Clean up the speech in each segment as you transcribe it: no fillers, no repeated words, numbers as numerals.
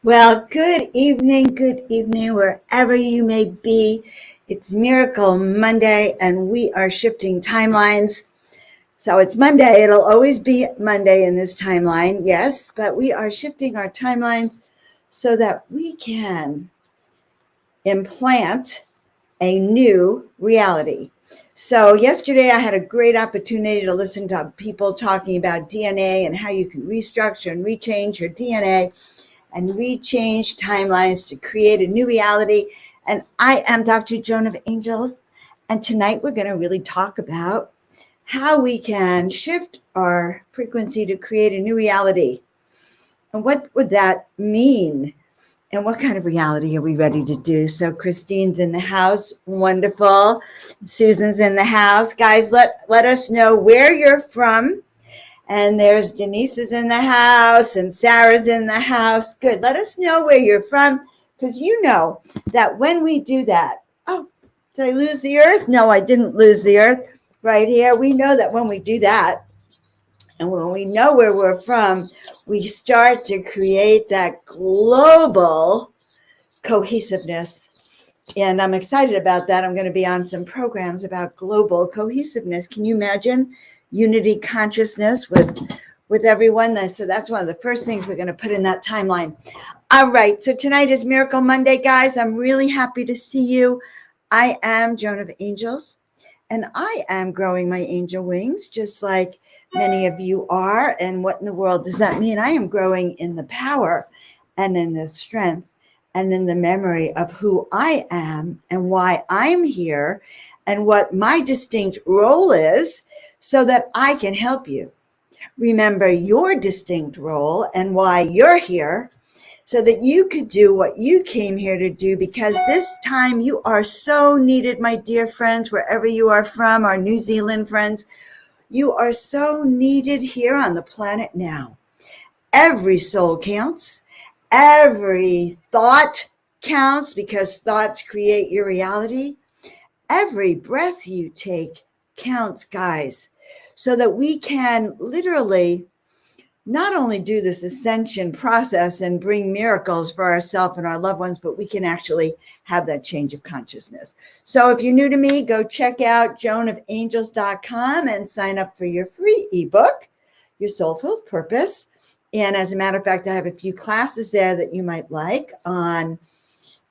Well, good evening, wherever you may be. It's Miracle Monday, and we are shifting timelines. So it's Monday. It'll always be Monday in this timeline, yes, but we are shifting our timelines so that we can implant a new reality. So yesterday I had a great opportunity to listen to people talking about DNA and how you can restructure and rechange your DNA and rechange timelines to create a new reality. And I am Dr. Joan of Angels. And tonight we're going to really talk about how we can shift our frequency to create a new reality. And what would that mean? And what kind of reality are we ready to do? So Christine's in the house. Wonderful. Susan's in the house. Guys, let us know where you're from. And there's Denise is in the house and Sarah's in the house. Good. Let us know where you're from, because you know that when we do that, oh, did I lose the earth? No, I didn't lose the earth. Right here. We know that when we do that, and when we know where we're from, we start to create that global cohesiveness. And I'm excited about that. I'm going to be on some programs about global cohesiveness. Can you imagine unity consciousness with everyone? So that's one of the first things we're going to put in that timeline. All right. So tonight is Miracle Monday, guys. I'm really happy to see you. I am Joan of Angels, and I am growing my angel wings, just like many of you are. And what in the world does that mean? I am growing in the power and in the strength and in the memory of who I am and why I'm here and what my distinct role is, so that I can help you remember your distinct role and why you're here, so that you could do what you came here to do, because this time you are so needed, my dear friends, wherever you are from, our New Zealand friends. You are so needed here on the planet now. Every soul counts. Every thought counts, because thoughts create your reality. Every breath you take counts, guys, so that we can literally not only do this ascension process and bring miracles for ourselves and our loved ones, but we can actually have that change of consciousness. So if you're new to me, go check out joanofangels.com and sign up for your free ebook, Your Soulful Purpose. And as a matter of fact, I have a few classes there that you might like on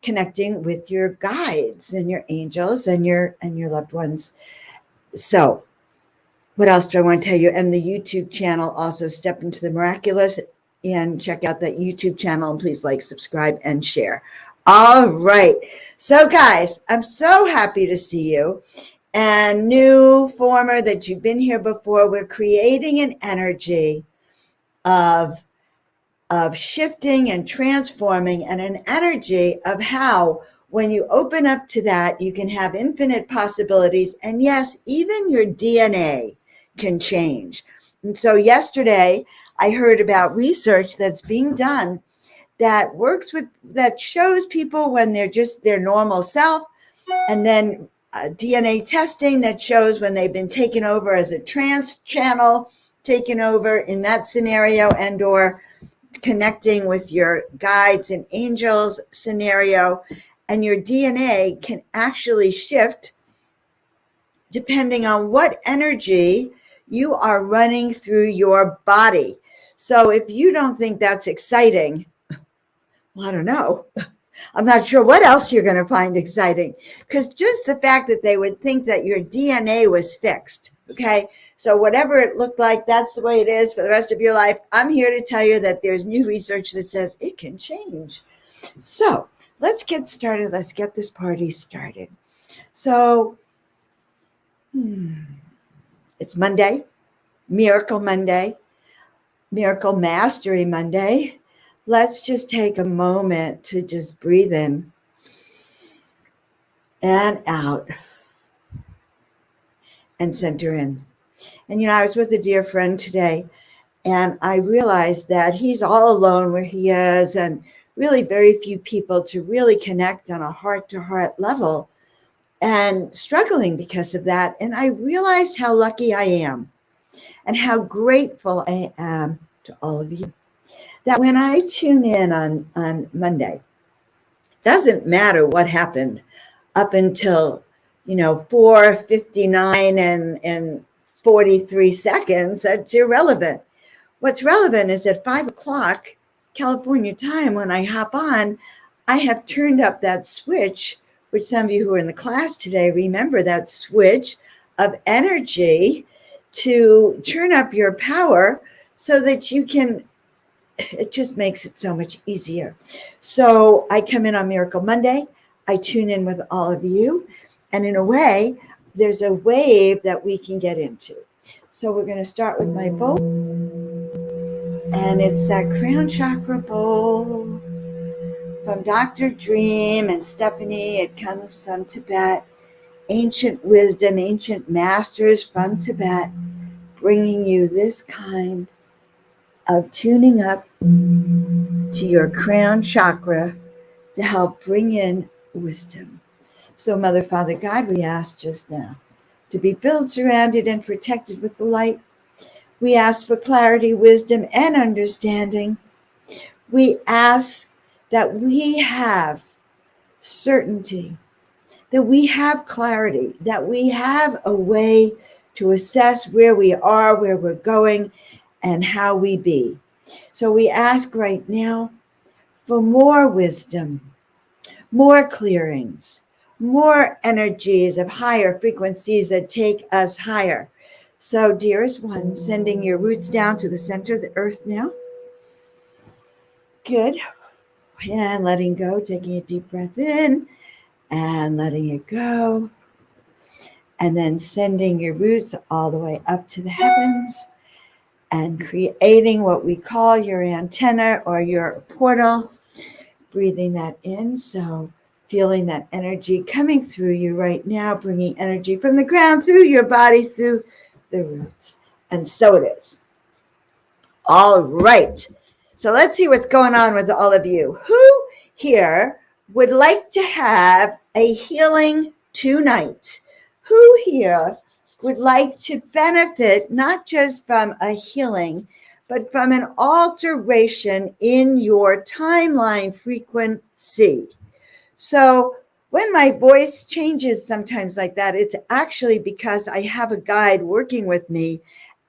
connecting with your guides and your angels and your loved ones. So what else do I want to tell you? And the YouTube channel, also Step into the Miraculous, and check out that YouTube channel, and please like, subscribe, and share. All right. So guys, I'm so happy to see you. And new former that you've been here before, we're creating an energy of shifting and transforming, and an energy of how when you open up to that, you can have infinite possibilities. And yes, even your DNA can change. And so yesterday I heard about research that's being done that shows people when they're just their normal self, and then DNA testing that shows when they've been taken over as a trance channel, taken over in that scenario, and or connecting with your guides and angels scenario. And your DNA can actually shift depending on what energy you are running through your body. So if you don't think that's exciting, well, I don't know. I'm not sure what else you're going to find exciting, because just the fact that they would think that your DNA was fixed. Okay. So whatever it looked like, that's the way it is for the rest of your life. I'm here to tell you that there's new research that says it can change. So let's get started. Let's get this party started. So it's Monday, Miracle Monday, Miracle Mastery Monday. Let's just take a moment to just breathe in and out and center in. And, I was with a dear friend today, and I realized that he's all alone where he is, and really very few people to really connect on a heart-to-heart level, and struggling because of that. And I realized how lucky I am and how grateful I am to all of you, that when I tune in on Monday, doesn't matter what happened up until 4:59 and 43 seconds. That's irrelevant. What's relevant is at 5 o'clock California time, when I hop on, I have turned up that switch, which some of you who are in the class today remember, that switch of energy to turn up your power so that you can, it just makes it so much easier. So I come in on Miracle Monday, I tune in with all of you, and in a way, there's a wave that we can get into. So we're going to start with my bowl, and it's that crown chakra bowl from Dr. Dream and Stephanie. It comes from Tibet, ancient wisdom, ancient masters from Tibet, bringing you this kind of tuning up to your crown chakra to help bring in wisdom. So, Mother, Father, God, we ask just now to be filled, surrounded, and protected with the light. We ask for clarity, wisdom, and understanding. We ask that we have certainty, that we have clarity, that we have a way to assess where we are, where we're going, and how we be. So we ask right now for more wisdom, more clearings, more energies of higher frequencies that take us higher. So, dearest one, sending your roots down to the center of the earth now. Good. And letting go, taking a deep breath in and letting it go. And then sending your roots all the way up to the heavens and creating what we call your antenna or your portal. Breathing that in. So feeling that energy coming through you right now, bringing energy from the ground through your body, through the roots. And so it is. All right. So let's see what's going on with all of you. Who here would like to have a healing tonight? Who here would like to benefit not just from a healing, but from an alteration in your timeline frequency? So when my voice changes sometimes like that, it's actually because I have a guide working with me,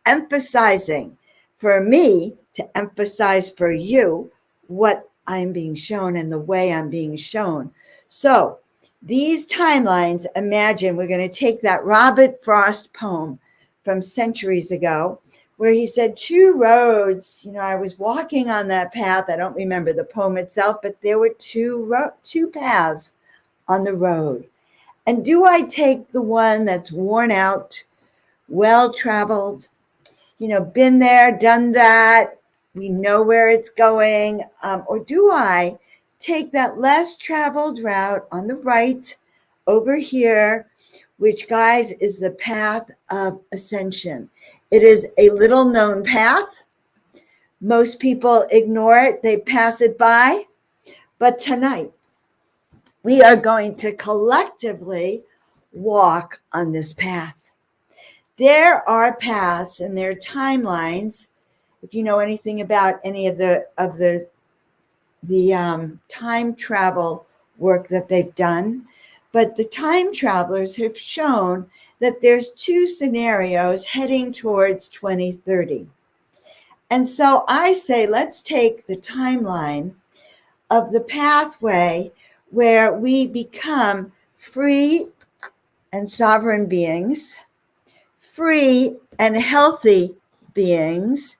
emphasizing for me to emphasize for you what I'm being shown and the way I'm being shown. So these timelines, imagine we're going to take that Robert Frost poem from centuries ago, where he said 2 roads. I was walking on that path. I don't remember the poem itself, but there were two paths on the road. And do I take the one that's worn out, well-traveled, been there, done that, we know where it's going, or do I take that less traveled route on the right over here, which, guys, is the path of ascension? It is a little known path. Most people ignore it. They pass it by. But tonight, we are going to collectively walk on this path. There are paths and there are timelines. If you know anything about any of the time travel work that they've done, but the time travelers have shown that there's 2 scenarios heading towards 2030. And so I say, let's take the timeline of the pathway where we become free and sovereign beings, free and healthy beings,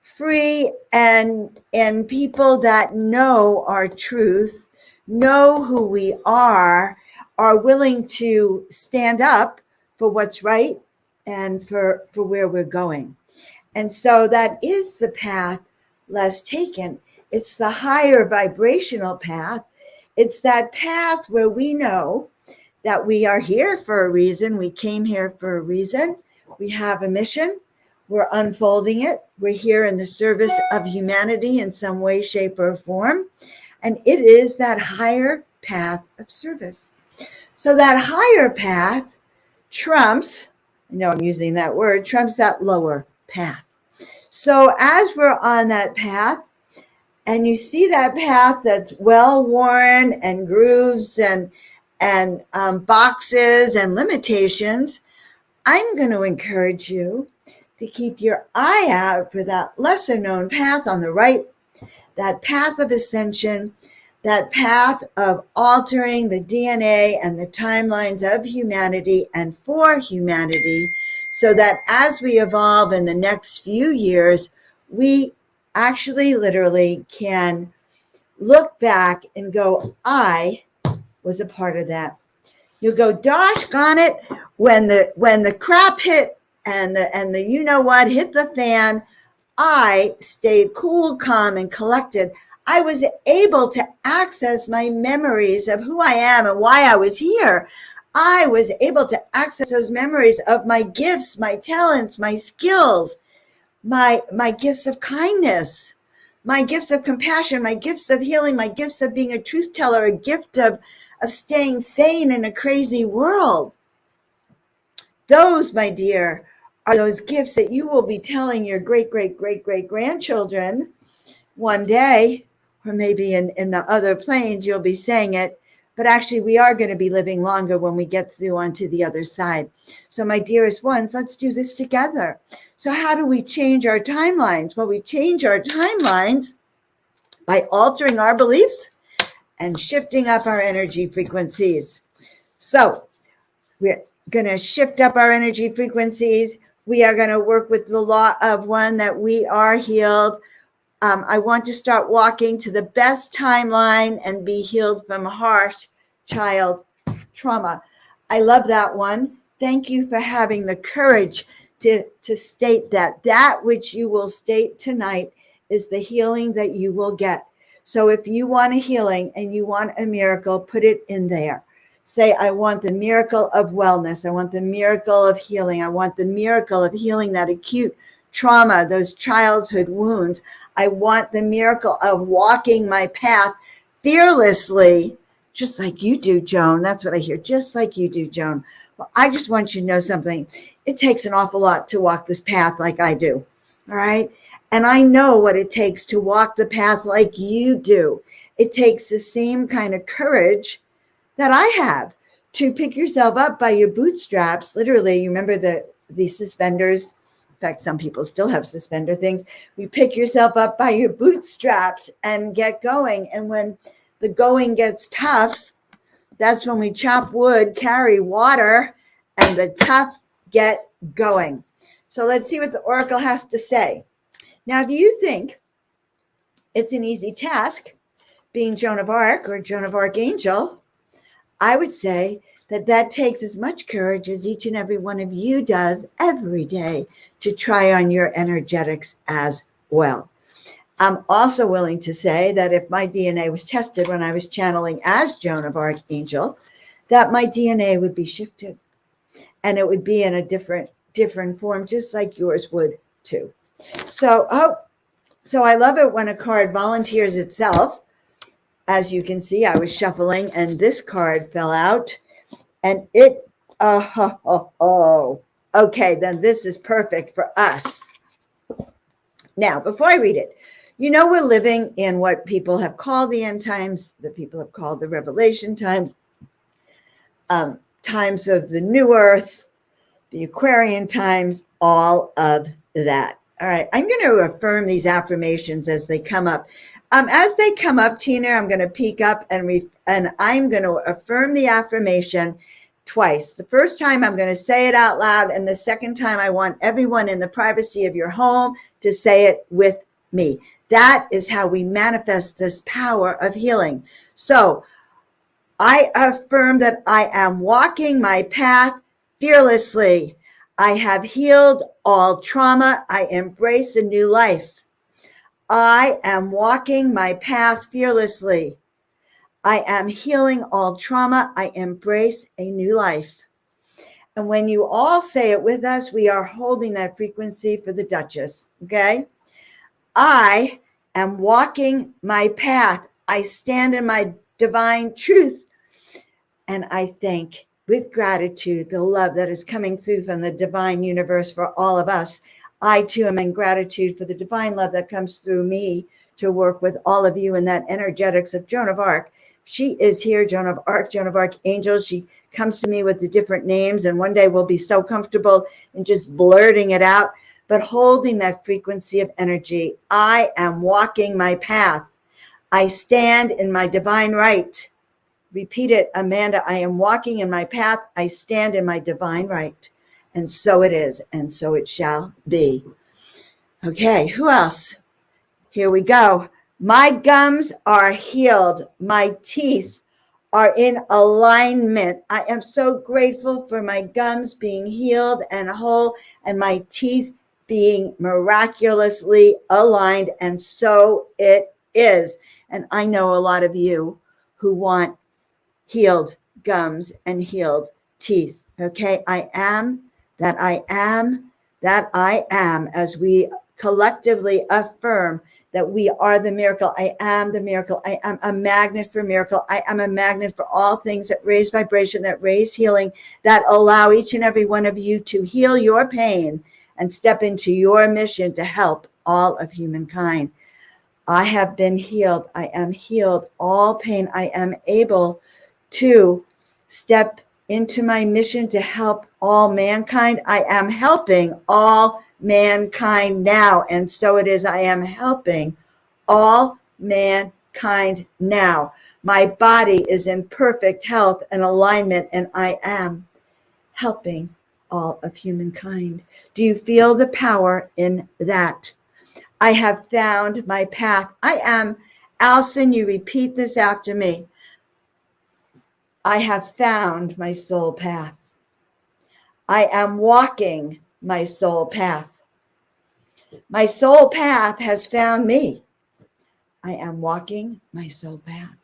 free and people that know our truth, know who we are willing to stand up for what's right and for where we're going. And so that is the path less taken. It's the higher vibrational path. It's that path where we know that we are here for a reason. We came here for a reason. We have a mission. We're unfolding it. We're here in the service of humanity in some way, shape, or form. And it is that higher path of service. So that higher path trumps, I know I'm using that word, trumps that lower path. So as we're on that path, and you see that path that's well worn and grooves and boxes and limitations, I'm going to encourage you to keep your eye out for that lesser known path on the right, that path of ascension, that path of altering the DNA and the timelines of humanity and for humanity, so that as we evolve in the next few years, we actually literally can look back and go, I was a part of that. You'll go, dosh gone it, when the crap hit and the you know what hit the fan, I stayed cool, calm, and collected. I was able to access my memories of who I am and why I was here. I was able to access those memories of my gifts, my talents, my skills, my gifts of kindness, my gifts of compassion, my gifts of healing, my gifts of being a truth teller, a gift of staying sane in a crazy world. Those, my dear, are those gifts that you will be telling your great, great, great, great grandchildren one day, or maybe in the other planes, you'll be saying it. But actually, we are going to be living longer when we get through onto the other side. So my dearest ones, let's do this together. So how do we change our timelines? Well, we change our timelines by altering our beliefs and shifting up our energy frequencies. So we're going to shift up our energy frequencies. We are going to work with the law of one, that we are healed. I want to start walking to the best timeline and be healed from harsh child trauma. I love that one. Thank you for having the courage to state that. That which you will state tonight is the healing that you will get. So if you want a healing and you want a miracle, put it in there. Say, I want the miracle of wellness. I want the miracle of healing. I want the miracle of healing that acute trauma, those childhood wounds. I want the miracle of walking my path fearlessly, just like you do, Joan. That's what I hear. Just like you do, Joan. Well, I just want you to know something. It takes an awful lot to walk this path like I do. All right. And I know what it takes to walk the path like you do. It takes the same kind of courage that I have to pick yourself up by your bootstraps. Literally, you remember the suspenders? In fact, some people still have suspender things. You pick yourself up by your bootstraps and get going. And when the going gets tough, that's when we chop wood, carry water, and the tough get going. So let's see what the Oracle has to say. Now, if you think it's an easy task being Joan of Arc or Joan of Archangel, I would say that takes as much courage as each and every one of you does every day to try on your energetics as well. I'm also willing to say that if my DNA was tested when I was channeling as Joan of Archangel, that my DNA would be shifted and it would be in a different form, just like yours would too. So I love it when a card volunteers itself. As you can see, I was shuffling and this card fell out and it, okay, then this is perfect for us. Now, before I read it, you know, we're living in what people have called the end times, that people have called the revelation times, times of the new earth, the Aquarian times, all of that. All right, I'm going to affirm these affirmations as they come up. As they come up, Tina, I'm going to peek up and I'm going to affirm the affirmation twice. The first time I'm going to say it out loud, and the second time I want everyone in the privacy of your home to say it with me. That is how we manifest this power of healing. So I affirm that I am walking my path fearlessly. I have healed all trauma. I embrace a new life. I am walking my path fearlessly. I am healing all trauma. I embrace a new life. And when you all say it with us, we are holding that frequency for the Duchess, okay? I am walking my path. I stand in my divine truth. And I thank, with gratitude, the love that is coming through from the divine universe for all of us. I, too, am in gratitude for the divine love that comes through me to work with all of you in that energetics of Joan of Arc. She is here, Joan of Arc, Joan of Archangels. She comes to me with the different names, and one day we'll be so comfortable in just blurting it out, but holding that frequency of energy. I am walking my path. I stand in my divine right. Repeat it, Amanda. I am walking in my path. I stand in my divine right. And so it is, and so it shall be. Okay, who else? Here we go. My gums are healed. My teeth are in alignment. I am so grateful for my gums being healed and whole, and my teeth being miraculously aligned. And so it is. And I know a lot of you who want healed gums and healed teeth. Okay, I am that I am that I am, as we collectively affirm that we are the miracle. I am the miracle. I am a magnet for miracle. I am a magnet for all things that raise vibration, that raise healing, that allow each and every one of you to heal your pain and step into your mission to help all of humankind. I have been healed. I am healed. All pain. I am able to step into my mission to help all mankind. I am helping all mankind now. And so it is. I am helping all mankind now. My body is in perfect health and alignment, and I am helping all of humankind. Do you feel the power in that? I have found my path. I am, Alison, you repeat this after me. I have found my soul path. I am walking my soul path. My soul path has found me. I am walking my soul path.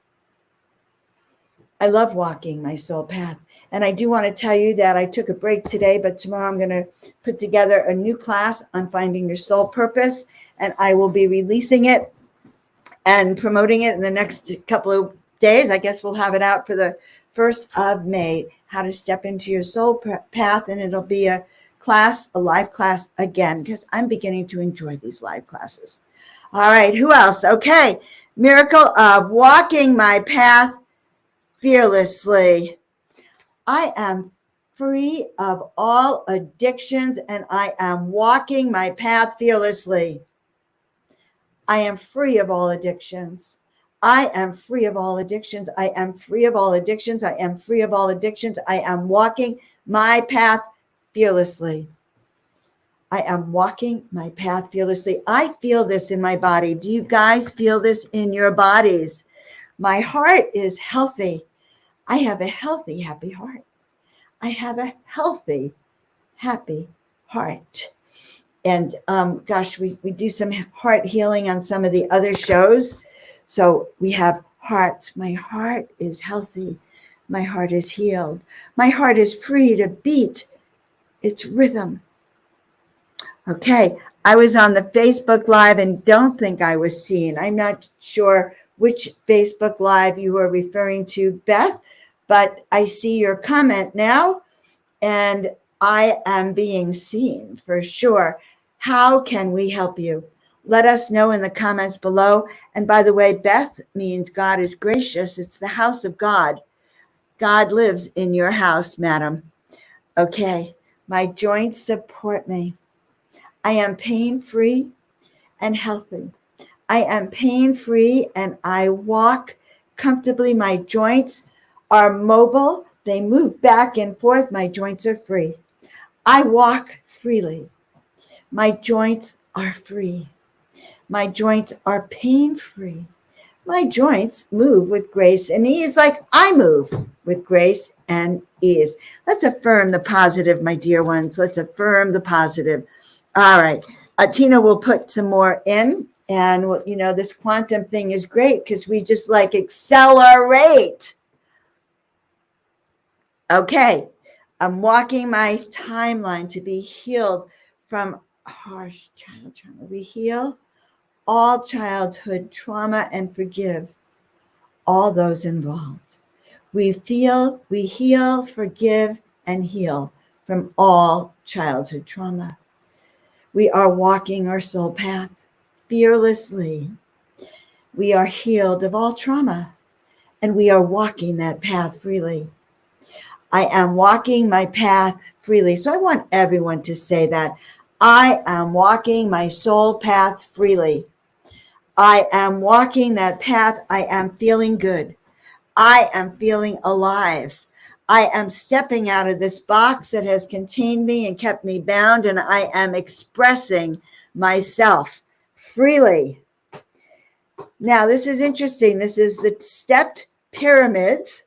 I love walking my soul path. And I do want to tell you that I took a break today, but tomorrow I'm going to put together a new class on finding your soul purpose, and I will be releasing it and promoting it in the next couple of days. I guess we'll have it out for the 1st of May, how to step into your soul path. And it'll be a class, a live class again, because I'm beginning to enjoy these live classes. All right, who else? Okay, miracle of walking my path fearlessly. I am free of all addictions, and I am walking my path fearlessly. I am free of all addictions. I am free of all addictions. I am free of all addictions. I am free of all addictions. I am walking my path fearlessly. I am walking my path fearlessly. I feel this in my body. Do you guys feel this in your bodies? My heart is healthy. I have a healthy, happy heart. I have a healthy, happy heart. And gosh, we do some heart healing on some of the other shows. So we have hearts. My heart is healthy. My heart is healed. My heart is free to beat its rhythm. Okay, I was on the Facebook Live and don't think I was seen. I'm not sure which Facebook Live you were referring to, Beth, but I see your comment now, and I am being seen for sure. How can we help you? Let us know in the comments below. And by the way, Beth means God is gracious. It's the house of God. God lives in your house, madam. Okay, my joints support me. I am pain-free and healthy. I am pain-free and I walk comfortably. My joints are mobile. They move back and forth. My joints are free. I walk freely. My joints are free. My joints are pain-free. My joints move with grace and ease like I move with grace and ease. Let's affirm the positive, my dear ones. Let's affirm the positive. All right. Tina will put some more in. And, this quantum thing is great because we just accelerate. Okay. I'm walking my timeline to be healed from harsh child trauma. We heal all childhood trauma and forgive all those involved. We heal, forgive, and heal from all childhood trauma. We are walking our soul path fearlessly. We are healed of all trauma, and we are walking that path freely. I am walking my path freely. So I want everyone to say that. I am walking my soul path freely. I am walking that path. I am feeling good. I am feeling alive. I am stepping out of this box that has contained me and kept me bound, and I am expressing myself freely. Now, this is interesting. This is the stepped pyramids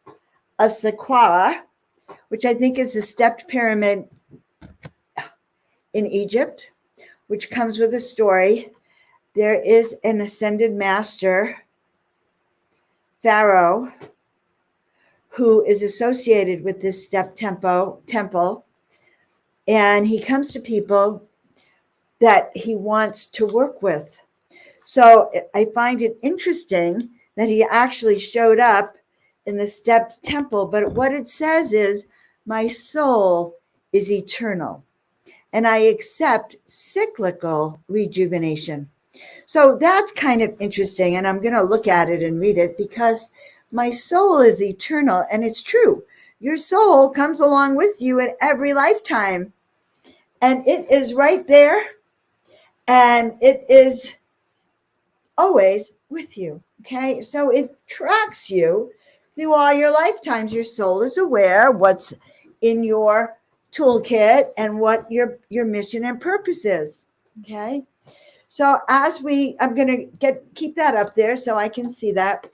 of Saqqara, which I think is the stepped pyramid in Egypt, which comes with a story. There is an ascended master, Pharaoh, who is associated with this step temple, and he comes to people that he wants to work with. So I find it interesting that he actually showed up in the stepped temple, but what it says is, my soul is eternal, and I accept cyclical rejuvenation. So that's kind of interesting, and I'm going to look at it and read it, because my soul is eternal, and it's true. Your soul comes along with you in every lifetime, and it is right there, and it is always with you. Okay, so it tracks you through all your lifetimes. Your soul is aware what's in your toolkit and what your mission and purpose is. Okay, so I'm going to keep that up there so I can see that.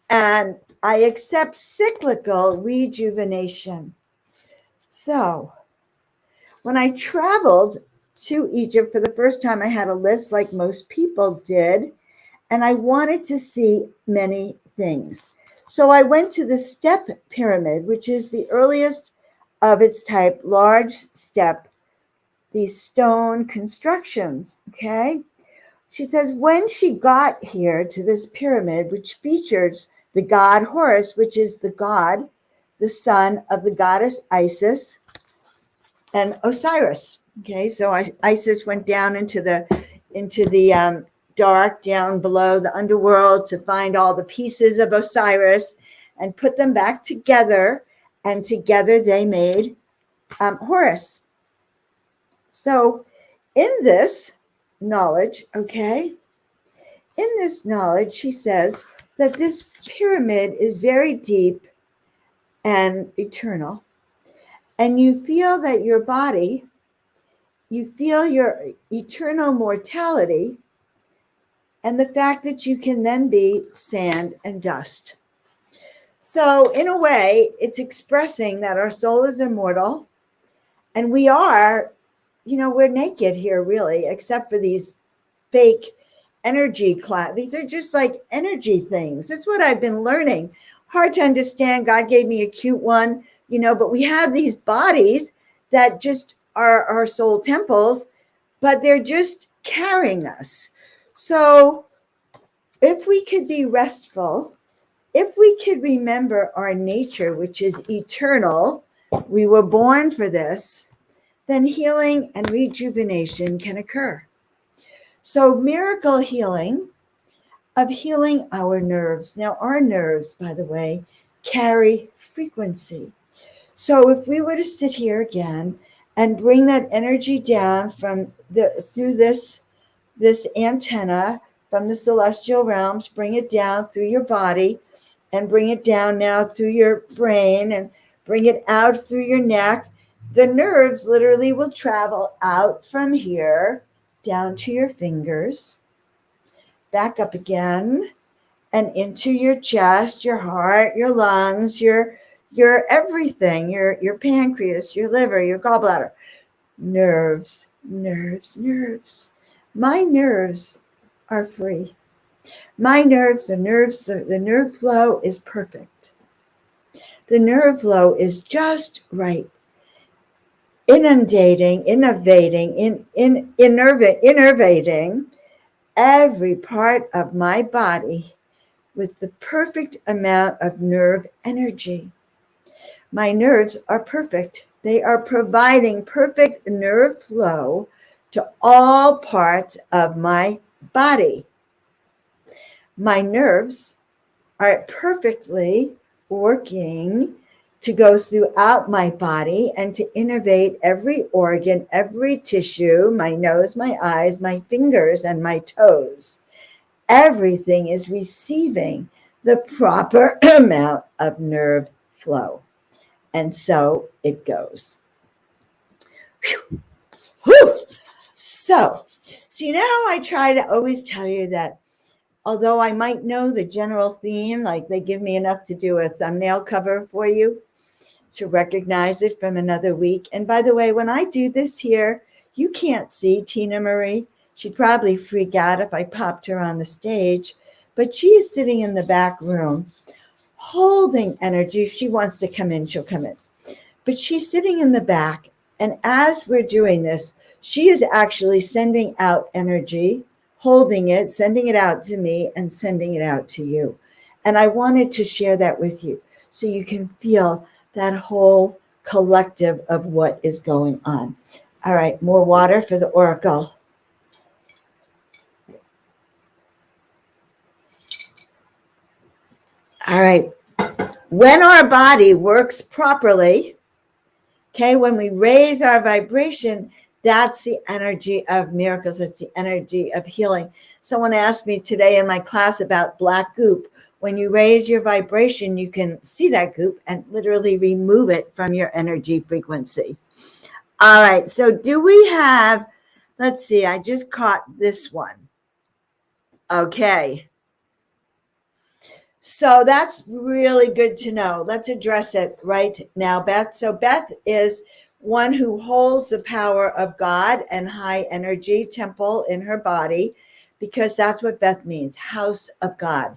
And I accept cyclical rejuvenation. So when I traveled to Egypt for the first time, I had a list like most people did, and I wanted to see many things. So I went to the step pyramid, which is the earliest of its type, large step, these stone constructions. Okay. She says, when she got here to this pyramid, which features the god Horus, which is the son of the goddess Isis and Osiris. Okay, so Isis went down into the dark, down below the underworld, to find all the pieces of Osiris and put them back together, and together they made Horus. So in this knowledge, she says that this pyramid is very deep and eternal, and you feel that your body, you feel your eternal mortality, and the fact that you can then be sand and dust. So in a way, it's expressing that our soul is immortal, and we are, we're naked here, really, except for these fake energy class. These are just like energy things. That's what I've been learning. Hard to understand. God gave me a cute one, but we have these bodies that just are our soul temples, but they're just carrying us. So if we could be restful, if we could remember our nature, which is eternal, we were born for this, then healing and rejuvenation can occur. So miracle healing of healing our nerves. Now, our nerves, by the way, carry frequency. So if we were to sit here again and bring that energy down through this antenna from the celestial realms, bring it down through your body, and bring it down now through your brain, and bring it out through your neck, the nerves literally will travel out from here down to your fingers, back up again, and into your chest, your heart, your lungs, your everything, your pancreas, your liver, your gallbladder. Nerves, nerves, nerves. My nerves are free. My nerves, the nerve flow is perfect. The nerve flow is just right. Innervating every part of my body with the perfect amount of nerve energy. My nerves are perfect. They are providing perfect nerve flow to all parts of my body. My nerves are perfectly working to go throughout my body and to innervate every organ, every tissue, my nose, my eyes, my fingers, and my toes. Everything is receiving the proper amount of nerve flow. And so it goes. Whew. Whew. So, do you know how I try to always tell you that although I might know the general theme, like they give me enough to do a thumbnail cover for you to recognize it from another week. And by the way, when I do this here, you can't see Tina Marie. She'd probably freak out if I popped her on the stage, but she is sitting in the back room holding energy. If she wants to come in, she'll come in. But she's sitting in the back. And as we're doing this, she is actually sending out energy, holding it, sending it out to me, and sending it out to you. And I wanted to share that with you so you can feel that whole collective of what is going on. All right, more water for the Oracle. All right. When our body works properly, okay, when we raise our vibration, that's the energy of miracles. It's the energy of healing. Someone asked me today in my class about black goop. When you raise your vibration, you can see that goop and literally remove it from your energy frequency. All right, so do we have, let's see, I just caught this one. Okay. So that's really good to know. Let's address it right now, Beth. So Beth is one who holds the power of God and high energy temple in her body, because that's what Beth means, house of God.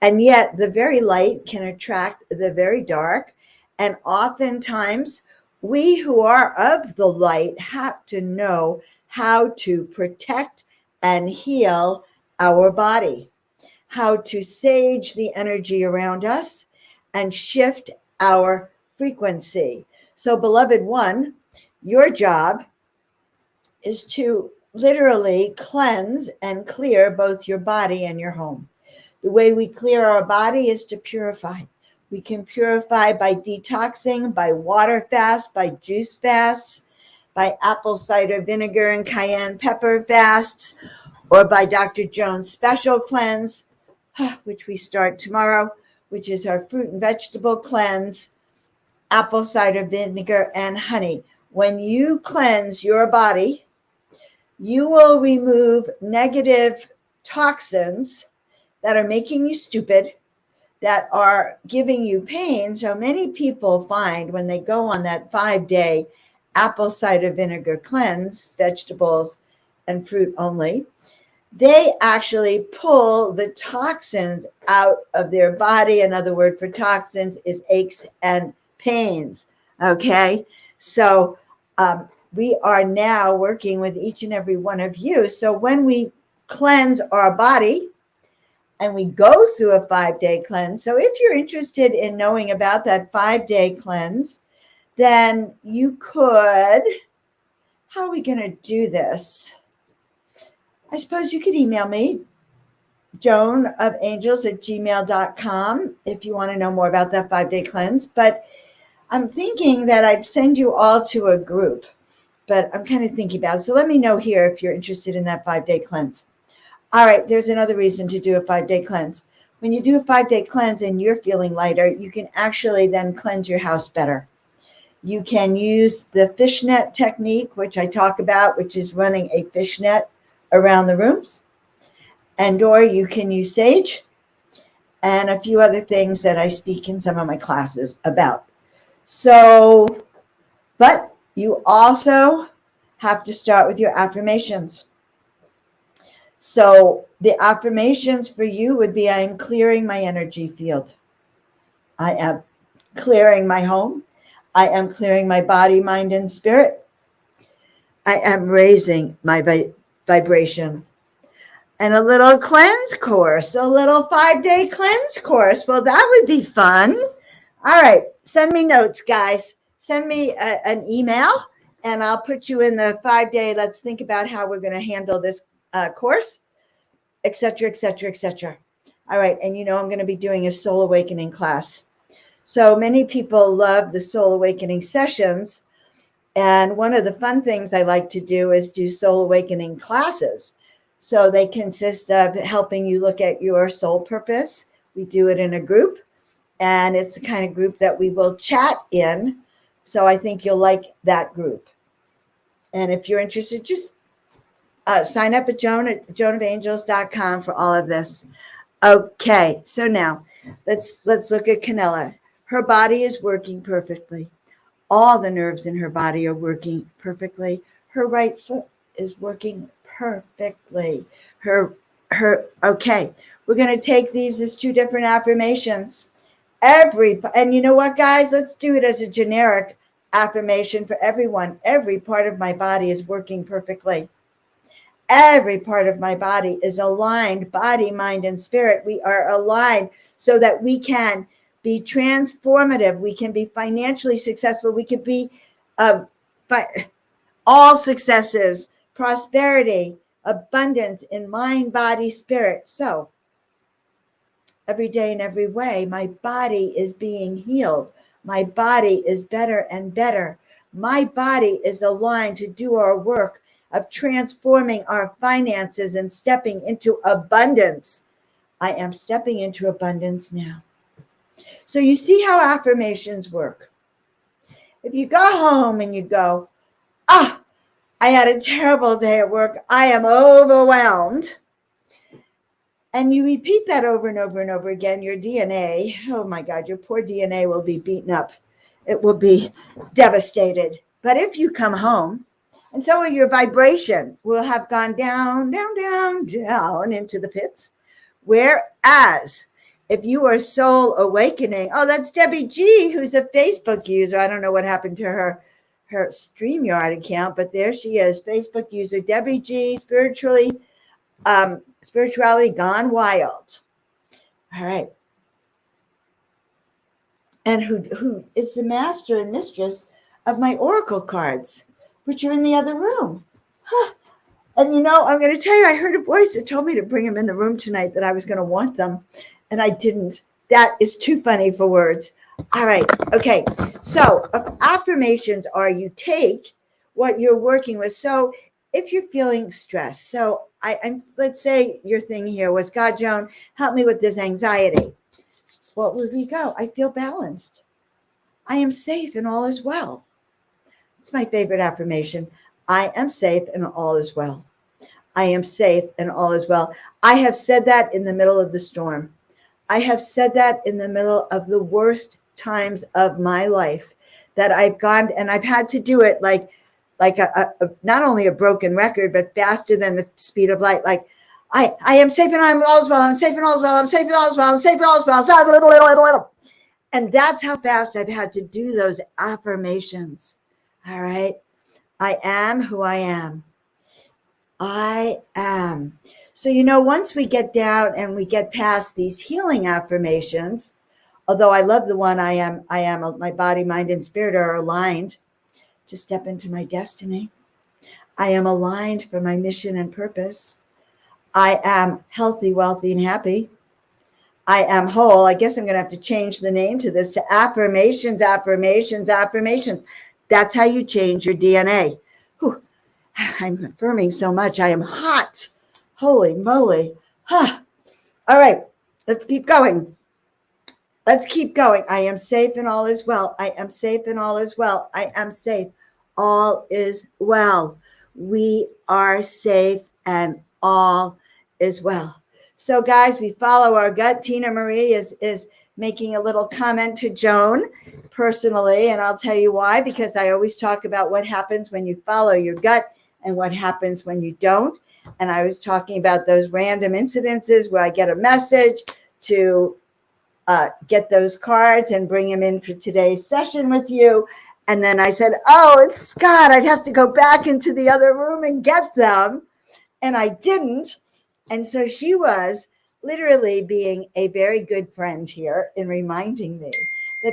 And yet the very light can attract the very dark. And oftentimes we who are of the light have to know how to protect and heal our body, how to sage the energy around us and shift our frequency. So, beloved one, your job is to literally cleanse and clear both your body and your home. The way we clear our body is to purify. We can purify by detoxing, by water fast, by juice fasts, by apple cider vinegar and cayenne pepper fasts, or by Dr. Jones' special cleanse, which we start tomorrow, which is our fruit and vegetable cleanse, apple cider vinegar, and honey. When you cleanse your body, you will remove negative toxins that are making you stupid, that are giving you pain. So many people find when they go on that 5-day apple cider vinegar cleanse, vegetables and fruit only, they actually pull the toxins out of their body. Another word for toxins is aches and pains. Okay. So we are now working with each and every one of you. So when we cleanse our body and we go through a 5-day cleanse. So if you're interested in knowing about that 5-day cleanse, then you could, how are we going to do this? I suppose you could email me, joanofangels@gmail.com, if you want to know more about that 5-day cleanse. But I'm thinking that I'd send you all to a group, but I'm kind of thinking about it. So let me know here if you're interested in that 5-day cleanse. All right, there's another reason to do a 5-day cleanse. When you do a 5-day cleanse and you're feeling lighter, you can actually then cleanse your house better. You can use the fishnet technique, which I talk about, which is running a fishnet around the rooms. And or you can use sage and a few other things that I speak in some of my classes about. So, but you also have to start with your affirmations. So the affirmations for you would be, I am clearing my energy field. I am clearing my home. I am clearing my body, mind, and spirit. I am raising my vibration. And a little cleanse course, a little 5-day cleanse course. Well, that would be fun. All right. Send me notes, guys. Send me an email and I'll put you in the 5-day. Let's think about how we're going to handle this course, et cetera, et cetera, et cetera. All right. And I'm going to be doing a soul awakening class. So many people love the soul awakening sessions. And one of the fun things I like to do is do soul awakening classes. So they consist of helping you look at your soul purpose. We do it in a group, and it's the kind of group that we will chat in. So I think you'll like that group. And if you're interested, just sign up at joanofangels.com for all of this. Okay, so now let's look at Canella. Her body is working perfectly. All the nerves in her body are working perfectly. Her right foot is working perfectly. Okay, we're going to take these as two different affirmations. And you know what, guys? Let's do it as a generic affirmation for everyone. Every part of my body is working perfectly. Every part of my body is aligned, body, mind, and spirit. We are aligned so that we can be transformative. We can be financially successful. We can be all successes, prosperity, abundance in mind, body, spirit. So every day in every way, my body is being healed. My body is better and better. My body is aligned to do our work of transforming our finances and stepping into abundance. I am stepping into abundance now. So you see how affirmations work. If you go home and you go, I had a terrible day at work. I am overwhelmed. And you repeat that over and over and over again, your DNA, oh my God, your poor DNA will be beaten up. It will be devastated. But if you come home, and so your vibration will have gone down, down, down, down into the pits. Whereas if you are soul awakening, that's Debbie G, who's a Facebook user. I don't know what happened to her StreamYard account, but there she is, Facebook user, Debbie G, spirituality gone wild. All right. And who is the master and mistress of my Oracle cards, which are in the other room. And I'm going to tell you, I heard a voice that told me to bring them in the room tonight, that I was going to want them, and I didn't. That is too funny for words. All right. Okay. So affirmations are, you take what you're working with. So if you're feeling stressed, so let's say your thing here was, God, Joan, help me with this anxiety. What would we go? I feel balanced. I am safe and all is well. It's my favorite affirmation. I am safe and all is well. I am safe and all is well. I have said that in the middle of the storm. I have said that in the middle of the worst times of my life, that I've gone, and I've had to do it like not only a broken record, but faster than the speed of light. Like, I am safe and I'm all is well. I'm safe and all is well. I'm safe and all is well. I'm safe and all is well. And that's how fast I've had to do those affirmations. All right. I am who I am. I am. So, once we get down and we get past these healing affirmations, although I love the one, I am, my body, mind, and spirit are aligned to step into my destiny. I am aligned for my mission and purpose. I am healthy, wealthy, and happy. I am whole. I guess I'm going to have to change the name to this, to affirmations, affirmations, affirmations. That's how you change your DNA. Whew. I'm affirming so much. I am hot. Holy moly. Huh. All right. Let's keep going. Let's keep going. I am safe and all is well. I am safe and all is well. I am safe. All is well. We are safe and all is well. So, guys, we follow our gut. Tina Marie is making a little comment to Joan personally, and I'll tell you why, because I always talk about what happens when you follow your gut and what happens when you don't. And I was talking about those random incidences where I get a message to get those cards and bring them in for today's session with you. And then I said, it's Scott. I'd have to go back into the other room and get them. And I didn't. And so she was literally being a very good friend here in reminding me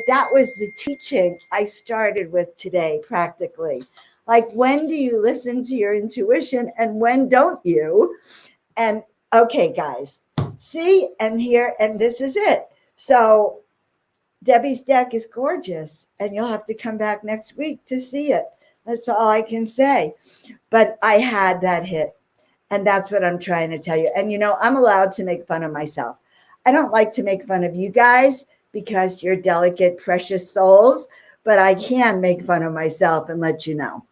that was the teaching I started with today, practically. Like, when do you listen to your intuition and when don't you? And okay, guys, See, and here, and this is it. So Debbie's deck is gorgeous, and you'll have to come back next week to see it. That's all I can say. But I had that hit, and that's what I'm trying to tell you. And I'm allowed to make fun of myself. I don't like to make fun of you guys because you're delicate, precious souls, but I can make fun of myself and let you know.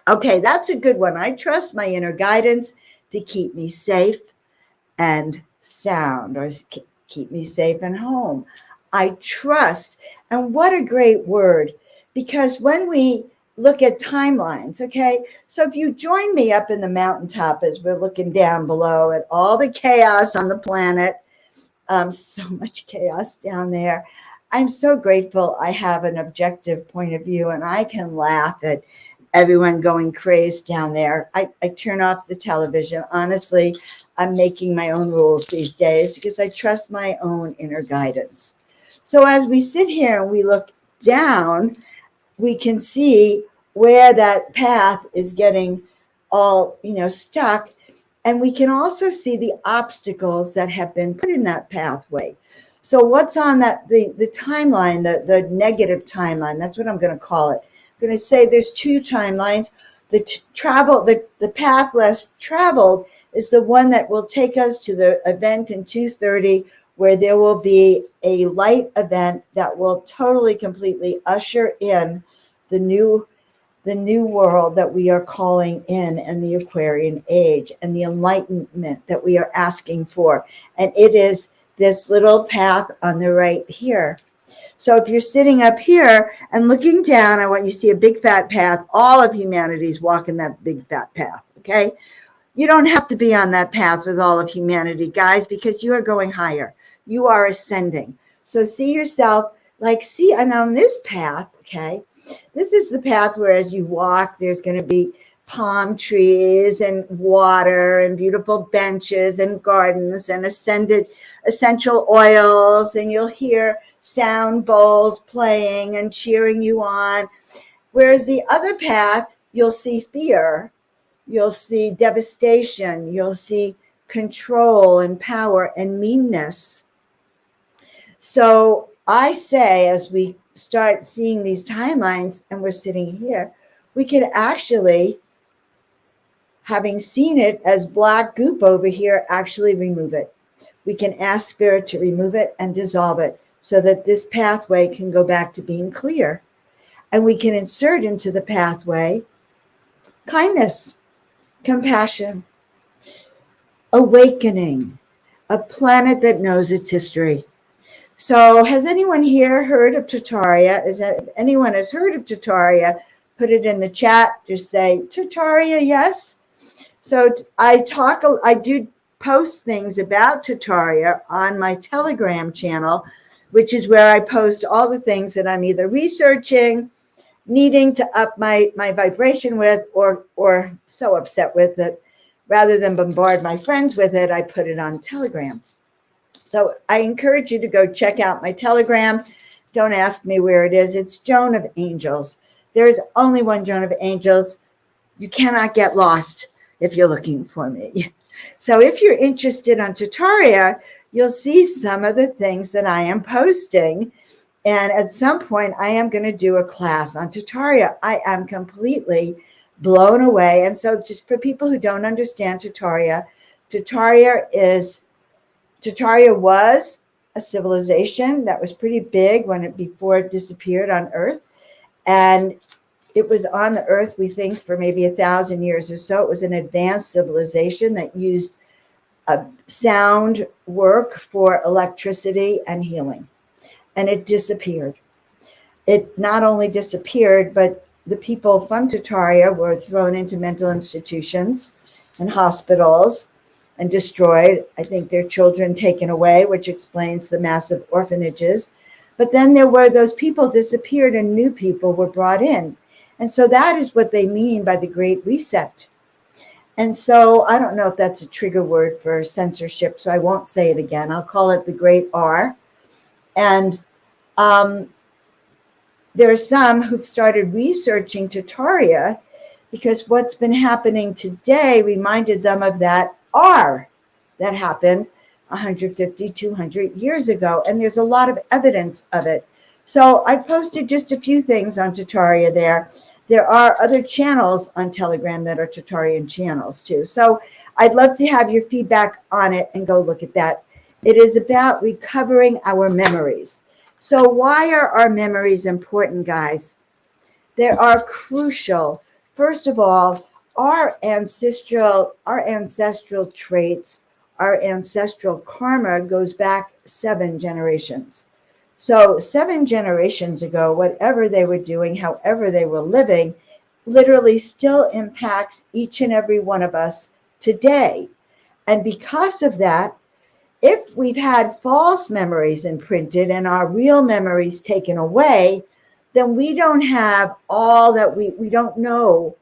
Okay, that's a good one. I trust my inner guidance to keep me safe and sound, or keep me safe and home. I trust. And what a great word, because when we look at timelines, okay, so if you join me up in the mountaintop as we're looking down below at all the chaos on the planet, so much chaos down there. I'm so grateful I have an objective point of view, and I can laugh at everyone going crazy down there. I turn off the television. Honestly, I'm making my own rules these days because I trust my own inner guidance. So as we sit here and we look down, we can see where that path is getting all, stuck. And we can also see the obstacles that have been put in that pathway. So what's on that, the timeline, the negative timeline, that's what I'm going to call it. I'm going to say there's two timelines. The path less traveled is the one that will take us to the event in 2:30, where there will be a light event that will totally, completely usher in the new world that we are calling in, and the Aquarian age, and the enlightenment that we are asking for. And it is this little path on the right here. So if you're sitting up here and looking down, I want you to see a big fat path. All of humanity's walking that big fat path, okay? You don't have to be on that path with all of humanity, guys, because you are going higher. You are ascending. So see yourself and on this path, okay, this is the path where as you walk, there's going to be palm trees and water and beautiful benches and gardens and essential oils, and you'll hear sound bowls playing and cheering you on. Whereas the other path, you'll see fear, you'll see devastation, you'll see control and power and meanness. So I say, as we start seeing these timelines and we're sitting here, we could actually, having seen it as black goop over here, actually remove it. We can ask Spirit to remove it and dissolve it so that this pathway can go back to being clear. And we can insert into the pathway kindness, compassion, awakening, a planet that knows its history. So has anyone here heard of Tartaria? If anyone has heard of Tartaria, put it in the chat. Just say, Tartaria, yes. So I do post things about Tartaria on my Telegram channel, which is where I post all the things that I'm either researching, needing to up my vibration with, or so upset with that rather than bombard my friends with it, I put it on Telegram. So I encourage you to go check out my Telegram. Don't ask me where it is. It's Joan of Angels. There's only one Joan of Angels. You cannot get lost if you're looking for me. So if you're interested on Tartaria, you'll see some of the things that I am posting. And at some point, I am going to do a class on Tartaria. I am completely blown away. And so just for people who don't understand Tartaria, Tartaria was a civilization that was pretty big before it disappeared on Earth. And it was on the Earth, we think, for maybe 1,000 years or so. It was an advanced civilization that used sound work for electricity and healing. And it disappeared. It not only disappeared, but the people from Tartaria were thrown into mental institutions and hospitals and destroyed. I think their children taken away, which explains the massive orphanages. But then there were those people disappeared and new people were brought in. And so that is what they mean by the Great Reset. And so I don't know if that's a trigger word for censorship, so I won't say it again. I'll call it the Great R. And there are some who've started researching Tartaria because what's been happening today reminded them of that R that happened 150, 200 years ago. And there's a lot of evidence of it. So I posted just a few things on Tataria there. There are other channels on Telegram that are Tatarian channels too. So I'd love to have your feedback on it and go look at that. It is about recovering our memories. So why are our memories important, guys? They are crucial. First of all, our ancestral traits, our ancestral karma goes back 7 generations. So 7 generations ago, whatever they were doing, however they were living, literally still impacts each and every one of us today. And because of that, if we've had false memories imprinted and our real memories taken away, then we don't have all that we don't know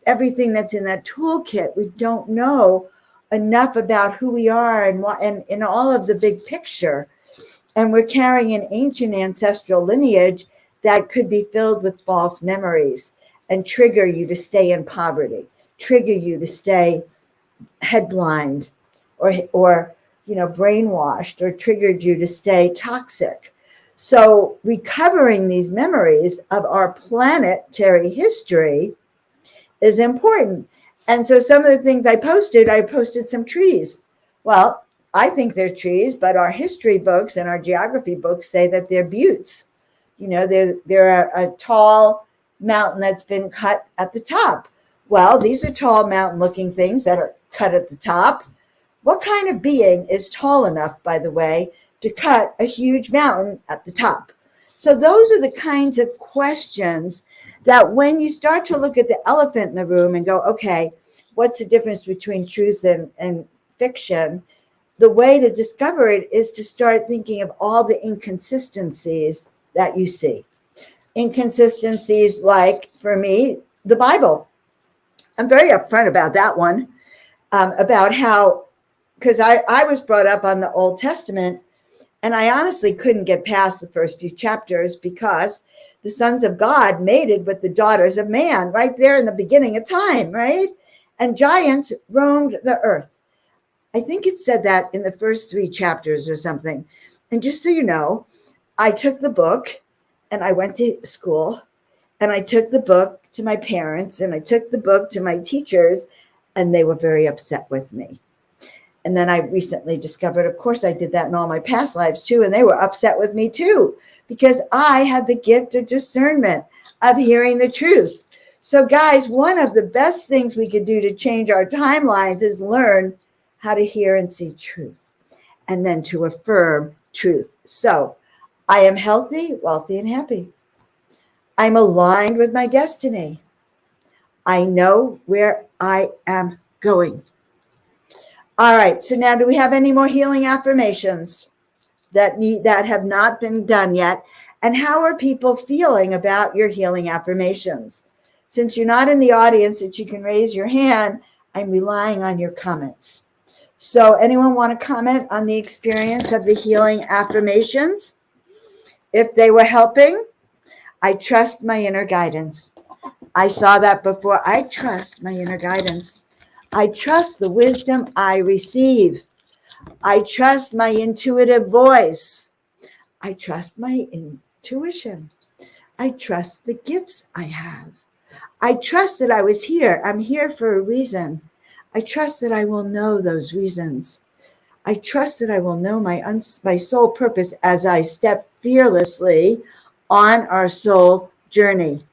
everything that's in that toolkit. We don't know enough about who we are and in all of the big picture. And we're carrying an ancient ancestral lineage that could be filled with false memories and trigger you to stay in poverty, trigger you to stay headblind or brainwashed, or triggered you to stay toxic. So recovering these memories of our planetary history is important. And so some of the things I posted some trees. Well, I think they're trees, but our history books and our geography books say that they're buttes. They're a tall mountain that's been cut at the top. Well, these are tall mountain looking things that are cut at the top. What kind of being is tall enough, by the way, to cut a huge mountain at the top? So those are the kinds of questions that when you start to look at the elephant in the room and go, okay, what's the difference between truth and fiction? The way to discover it is to start thinking of all the inconsistencies that you see. Inconsistencies like, for me, the Bible. I'm very upfront about that one, about how, because I was brought up on the Old Testament, and I honestly couldn't get past the first few chapters because the sons of God mated with the daughters of man right there in the beginning of time, right? And giants roamed the earth. I think it said that in the first 3 chapters or something. And just so you know, I took the book and I went to school, and I took the book to my parents, and I took the book to my teachers, and they were very upset with me. And then I recently discovered, of course, I did that in all my past lives too, and they were upset with me too, because I had the gift of discernment, of hearing the truth. So guys, one of the best things we could do to change our timelines is learn how to hear and see truth, and then to affirm truth. So I am healthy, wealthy, and happy. I'm aligned with my destiny. I know where I am going. All right, so now do we have any more healing affirmations that have not been done yet? And how are people feeling about your healing affirmations? Since you're not in the audience that you can raise your hand, I'm relying on your comments. So anyone want to comment on the experience of the healing affirmations? If they were helping, I trust my inner guidance. I saw that before. I trust my inner guidance. I trust the wisdom I receive. I trust my intuitive voice. I trust my intuition. I trust the gifts I have. I trust that I was here. I'm here for a reason. I trust that I will know those reasons. I trust that I will know my soul purpose as I step fearlessly on our soul journey.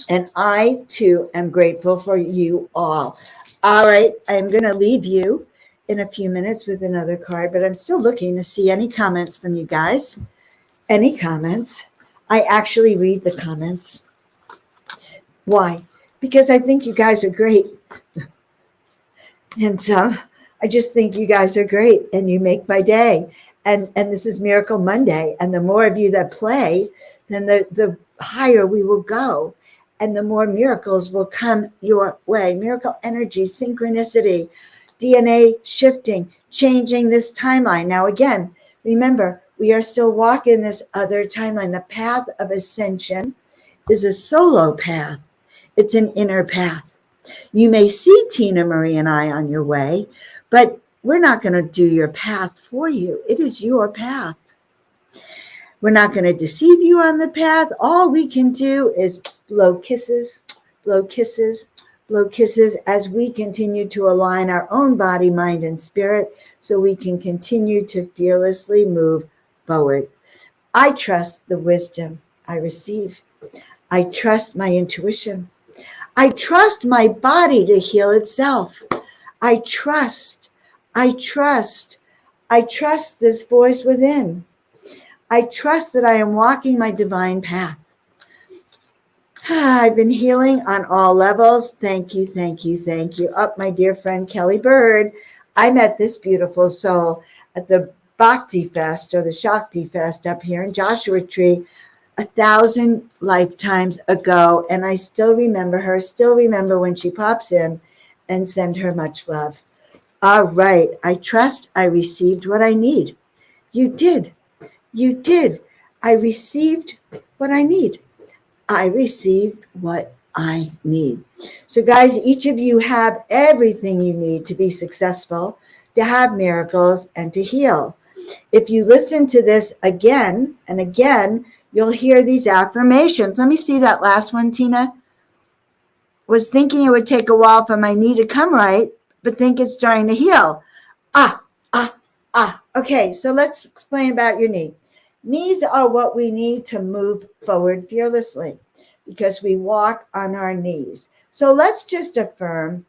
And I, too, am grateful for you all. All right, I'm going to leave you in a few minutes with another card, but I'm still looking to see any comments from you guys. Any comments? I actually read the comments. Why? Because I think you guys are great. And I just think you guys are great, and you make my day. And this is Miracle Monday. And the more of you that play, then the higher we will go. And the more miracles will come your way. Miracle energy, synchronicity, DNA shifting, changing this timeline. Now, again, remember, we are still walking this other timeline. The path of ascension is a solo path. It's an inner path. You may see Tina Marie and I on your way, But we're not going to do your path for you. It is your path. We're not going to deceive you on the path. All we can do is blow kisses, blow kisses, blow kisses as we continue to align our own body, mind, and spirit so we can continue to fearlessly move forward. I trust the wisdom I receive. I trust my intuition. I trust my body to heal itself. I trust this voice within. I trust that I am walking my divine path. I've been healing on all levels. Thank you, thank you, thank you. Up, my dear friend Kelly Bird. I met this beautiful soul at the Bhakti Fest or the Shakti Fest up here in Joshua Tree 1,000 lifetimes ago. And I still remember her, still remember when she pops in, and send her much love. All right. I trust I received what I need. You did. You did. I received what I need. I received what I need. So guys, each of you have everything you need to be successful, to have miracles, and to heal. If you listen to this again and again, you'll hear these affirmations. Let me see that last one, Tina. Was thinking it would take a while for my knee to come right, but think it's starting to heal. Okay, so let's explain about your knee. Knees are what we need to move forward fearlessly because we walk on our knees. So let's just affirm,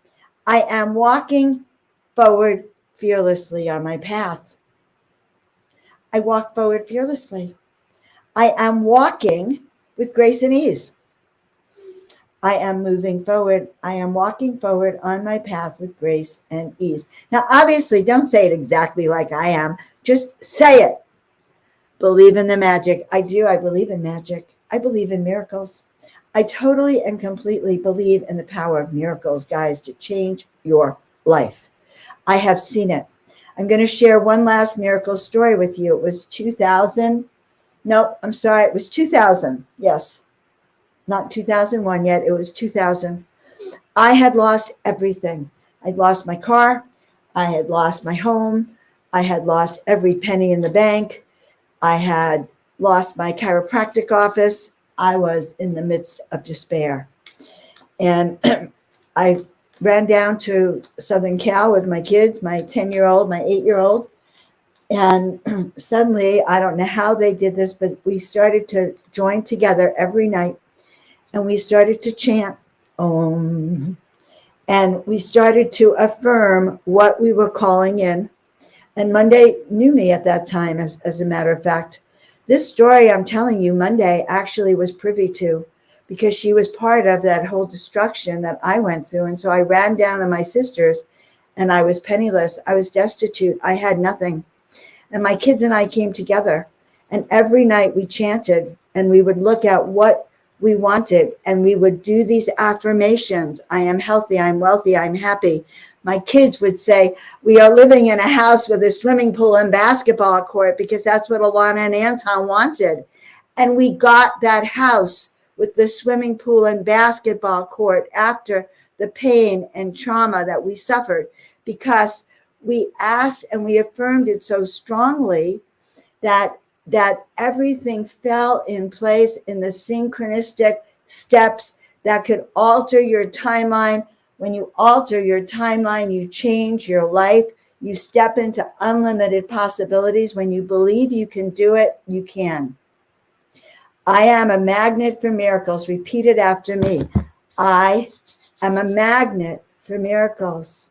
I am walking forward fearlessly on my path. I walk forward fearlessly. I am walking with grace and ease. I am moving forward. I am walking forward on my path with grace and ease. Now, obviously, don't say it exactly like I am. Just say it. Believe in the magic. I do. I believe in magic. I believe in miracles. I totally and completely believe in the power of miracles, guys, to change your life. I have seen it. I'm going to share one last miracle story with you. It was 2000. No, I'm sorry. It was 2000. Yes. Not 2001 yet. It was 2000. I had lost everything. I'd lost my car. I had lost my home. I had lost every penny in the bank. I had lost my chiropractic office. I was in the midst of despair. And I ran down to Southern Cal with my kids, my 10-year-old, my 8-year-old. And suddenly, I don't know how they did this, but we started to join together every night. And we started to chant Om. And we started to affirm what we were calling in. And Monday knew me at that time, as a matter of fact. This story I'm telling you, Monday actually was privy to because she was part of that whole destruction that I went through. And so I ran down to my sister's and I was penniless. I was destitute. I had nothing. And my kids and I came together. And every night we chanted and we would look at what we wanted and we would do these affirmations. I am healthy. I'm wealthy. I'm happy. My kids would say, we are living in a house with a swimming pool and basketball court because that's what Alana and Anton wanted. And we got that house with the swimming pool and basketball court after the pain and trauma that we suffered because we asked and we affirmed it so strongly that everything fell in place in the synchronistic steps that could alter your timeline. When you alter your timeline, you change your life. You step into unlimited possibilities. When you believe you can do it, you can. I am a magnet for miracles. Repeat it after me. I am a magnet for miracles.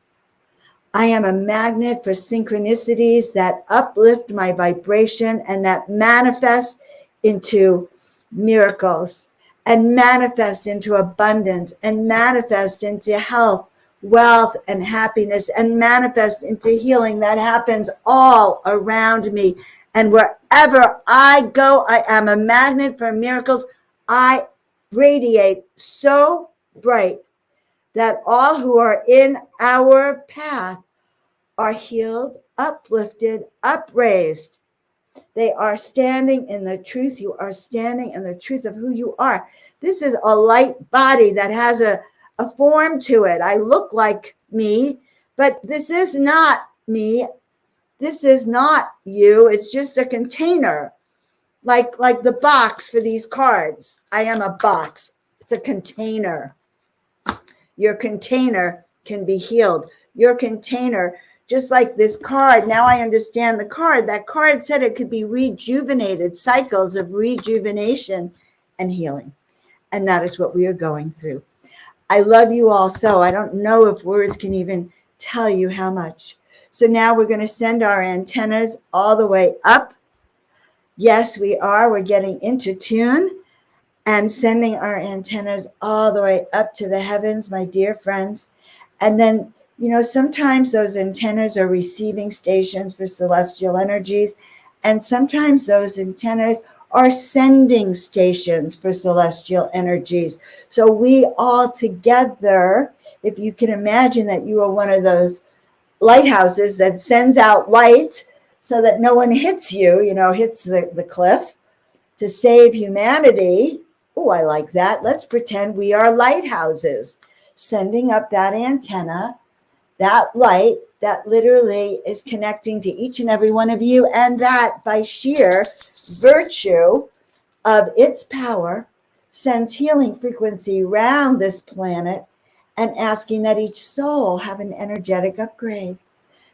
I am a magnet for synchronicities that uplift my vibration and that manifest into miracles and manifest into abundance and manifest into health, wealth, and happiness and manifest into healing that happens all around me. And wherever I go, I am a magnet for miracles. I radiate so bright that all who are in our path are healed, uplifted, upraised. They are standing in the truth. You are standing in the truth of who you are. This is a light body that has a form to it. I look like me, But this is not me. This is not you. It's just a container, like the box for these cards. I am a box. It's a container. Your container can be healed. Your container, just like this card, now I understand the card. That card said it could be rejuvenated, cycles of rejuvenation and healing. And that is what we are going through. I love you all so. I don't know if words can even tell you how much. So now we're going to send our antennas all the way up. Yes, we are. We're getting into tune and sending our antennas all the way up to the heavens, my dear friends. And then, sometimes those antennas are receiving stations for celestial energies, and sometimes those antennas are sending stations for celestial energies. So we all together, if you can imagine that you are one of those lighthouses that sends out light so that no one hits you, hits the cliff to save humanity. Oh, I like that. Let's pretend we are lighthouses, sending up that antenna, that light that literally is connecting to each and every one of you, and that by sheer virtue of its power sends healing frequency around this planet and asking that each soul have an energetic upgrade,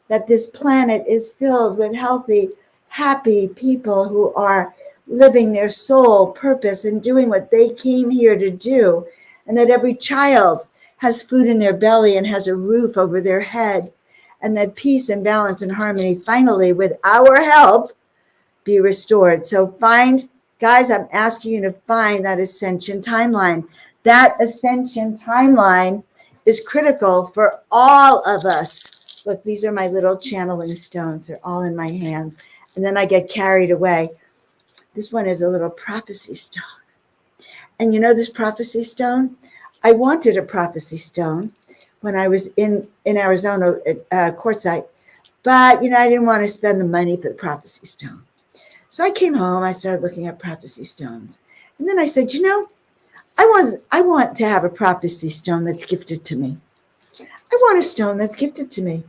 that this planet is filled with healthy, happy people who are living their soul purpose and doing what they came here to do, and that every child has food in their belly and has a roof over their head, and that peace and balance and harmony finally, with our help, be restored. So guys, I'm asking you to find that ascension timeline. That ascension timeline is critical for all of us. Look, these are my little channeling stones. They're all in my hand. And then I get carried away. This one is a little prophecy stone. And this prophecy stone? I wanted a prophecy stone when I was in Arizona at quartzite. But, I didn't want to spend the money for the prophecy stone. So I came home. I started looking at prophecy stones. And then I said, I want to have a prophecy stone that's gifted to me. I want a stone that's gifted to me.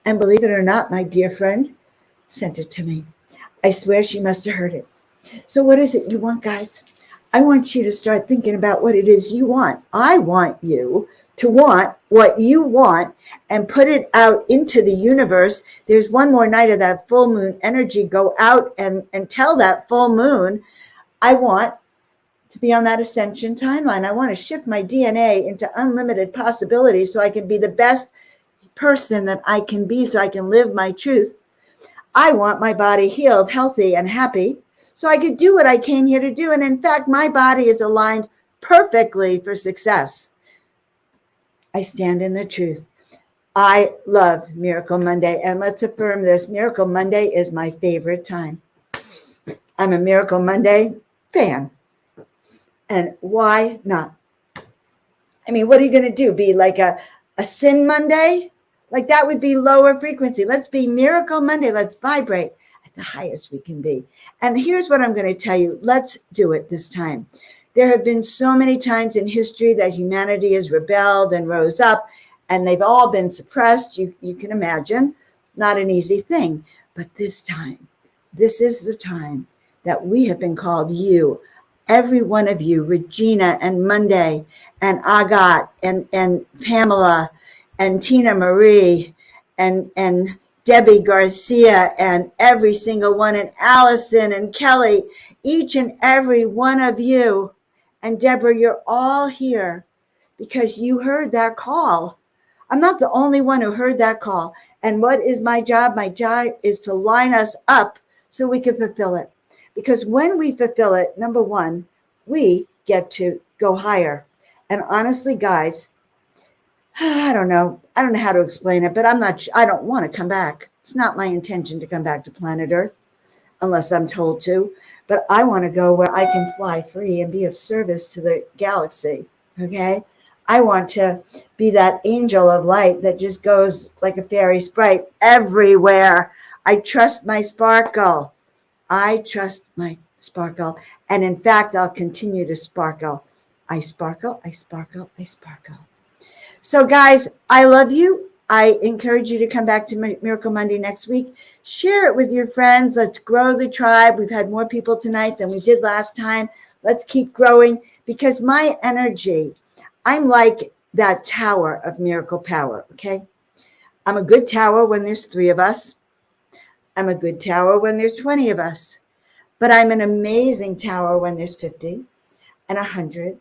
And believe it or not, my dear friend sent it to me. I swear she must have heard it. So what is it you want, guys? I want you to start thinking about what it is you want. I want you to want what you want and put it out into the universe. There's one more night of that full moon energy. Go out and tell that full moon, I want to be on that ascension timeline. I want to shift my DNA into unlimited possibilities so I can be the best person that I can be, so I can live my truth. I want my body healed, healthy, and happy, so I could do what I came here to do. And in fact, my body is aligned perfectly for success. I stand in the truth. I love Miracle Monday. And let's affirm this. Miracle Monday is my favorite time. I'm a Miracle Monday fan. And why not? I mean, what are you going to do? Be like a Sin Monday? Like that would be lower frequency. Let's be Miracle Monday. Let's vibrate at the highest we can be. And here's what I'm going to tell you. Let's do it this time. There have been so many times in history that humanity has rebelled and rose up, and they've all been suppressed. You can imagine, not an easy thing. But this time, this is the time that we have been called, you, every one of you, Regina and Monday and Agat and Pamela and Tina Marie and Debbie Garcia and every single one, and Allison and Kelly, each and every one of you. And Deborah, you're all here because you heard that call. I'm not the only one who heard that call. And what is my job? My job is to line us up so we can fulfill it. Because when we fulfill it, number one, we get to go higher. And honestly, guys, I don't know how to explain it, but I don't want to come back. It's not my intention to come back to planet Earth unless I'm told to, but I want to go where I can fly free and be of service to the galaxy. Okay. I want to be that angel of light that just goes like a fairy sprite everywhere. I trust my sparkle. I trust my sparkle. And in fact, I'll continue to sparkle. I sparkle, I sparkle, I sparkle. So guys, I love you. I encourage you to come back to Miracle Monday next week. Share it with your friends. Let's grow the tribe. We've had more people tonight than we did last time. Let's keep growing, because my energy, I'm like that tower of miracle power, okay? I'm a good tower when there's 3 of us. I'm a good tower when there's 20 of us. But I'm an amazing tower when there's 50 and 100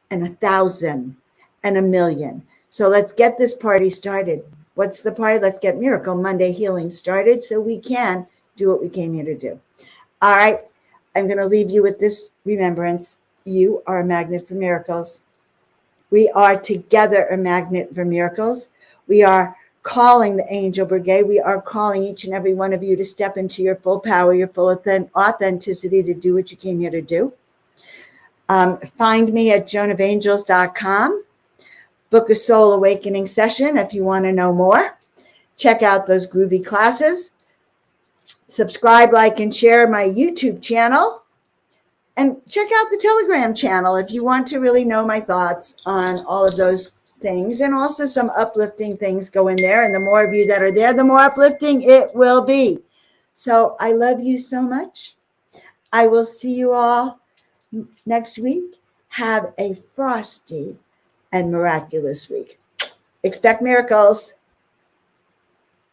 and 1,000 and 1,000,000. So let's get this party started. What's the party? Let's get Miracle Monday healing started so we can do what we came here to do. All right. I'm going to leave you with this remembrance. You are a magnet for miracles. We are together a magnet for miracles. We are calling the angel brigade. We are calling each and every one of you to step into your full power, your full authenticity, to do what you came here to do. Find me at joanofangels.com. Book a soul awakening session if you want to know more. Check out those groovy classes. Subscribe, like, and share my YouTube channel. And check out the Telegram channel if you want to really know my thoughts on all of those things. And also some uplifting things go in there. And the more of you that are there, the more uplifting it will be. So I love you so much. I will see you all next week. Have a frosty and miraculous week. Expect miracles.